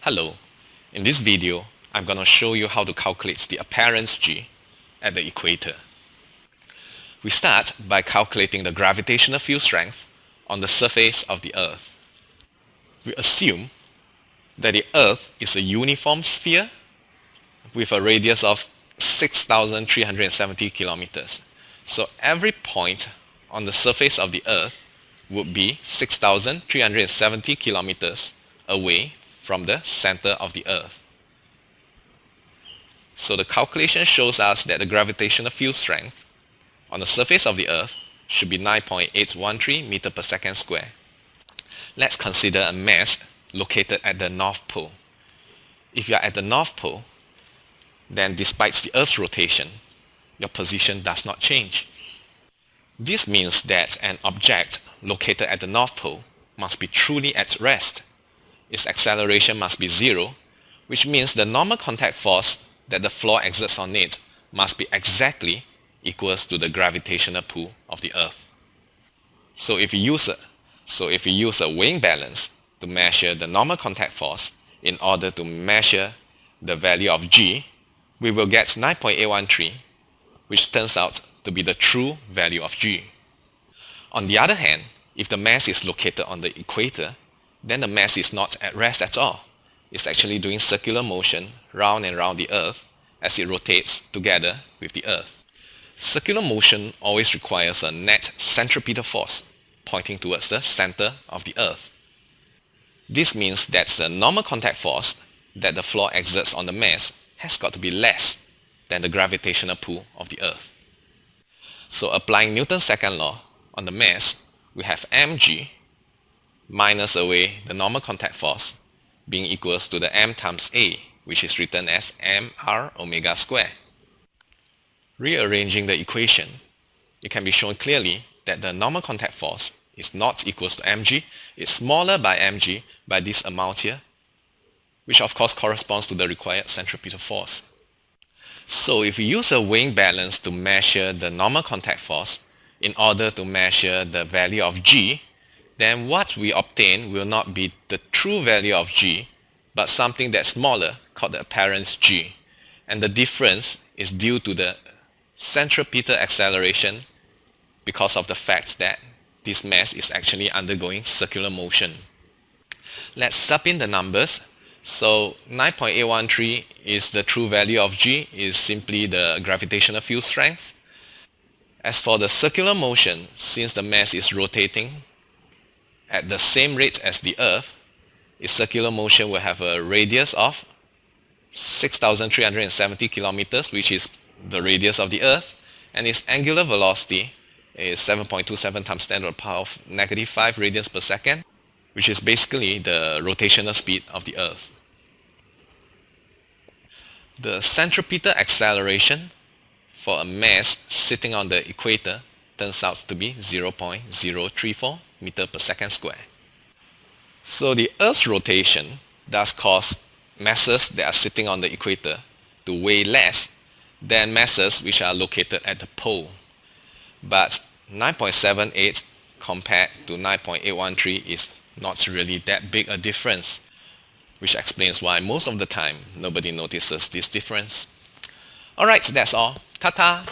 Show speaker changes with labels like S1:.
S1: Hello, in this video I'm going to show you how to calculate the apparent G at the equator. We start by calculating the gravitational field strength on the surface of the Earth. We assume that the Earth is a uniform sphere with a radius of 6,370 kilometers. So every point on the surface of the Earth would be 6,370 kilometers away from the center of the Earth. So the calculation shows us that the gravitational field strength on the surface of the Earth should be 9.813 meter per second square. Let's consider a mass located at the North Pole. If you are at the North Pole, then despite the Earth's rotation, your position does not change. This means that an object located at the North Pole must be truly at rest. Its acceleration must be zero, which means the normal contact force that the floor exerts on it must be exactly equals to the gravitational pull of the Earth. So if we use a weighing balance to measure the normal contact force in order to measure the value of G, we will get 9.813, which turns out to be the true value of G. On the other hand, if the mass is located on the equator, then the mass is not at rest at all. It's actually doing circular motion round and round the Earth as it rotates together with the Earth. Circular motion always requires a net centripetal force pointing towards the center of the Earth. This means that the normal contact force that the floor exerts on the mass has got to be less than the gravitational pull of the Earth. So applying Newton's second law on the mass, we have mg minus away the normal contact force being equals to the m times a, which is written as mr omega square. Rearranging the equation, it can be shown clearly that the normal contact force is not equals to mg, it's smaller by mg by this amount here, which of course corresponds to the required centripetal force. So if we use a weighing balance to measure the normal contact force in order to measure the value of G, then what we obtain will not be the true value of G, but something that's smaller called the apparent G. And the difference is due to the centripetal acceleration because of the fact that this mass is actually undergoing circular motion. Let's sub in the numbers. So 9.813 is the true value of G, is simply the gravitational field strength. As for the circular motion, since the mass is rotating at the same rate as the Earth, its circular motion will have a radius of 6,370 kilometers, which is the radius of the Earth, and its angular velocity is 7.27 times 10 to the power of negative 5 radians per second, which is basically the rotational speed of the Earth. The centripetal acceleration for a mass sitting on the equator turns out to be 0.034 meter per second square. So the Earth's rotation does cause masses that are sitting on the equator to weigh less than masses which are located at the pole. But 9.78 compared to 9.813 is not really that big a difference, which explains why most of the time nobody notices this difference. Alright, that's all. Ta-ta!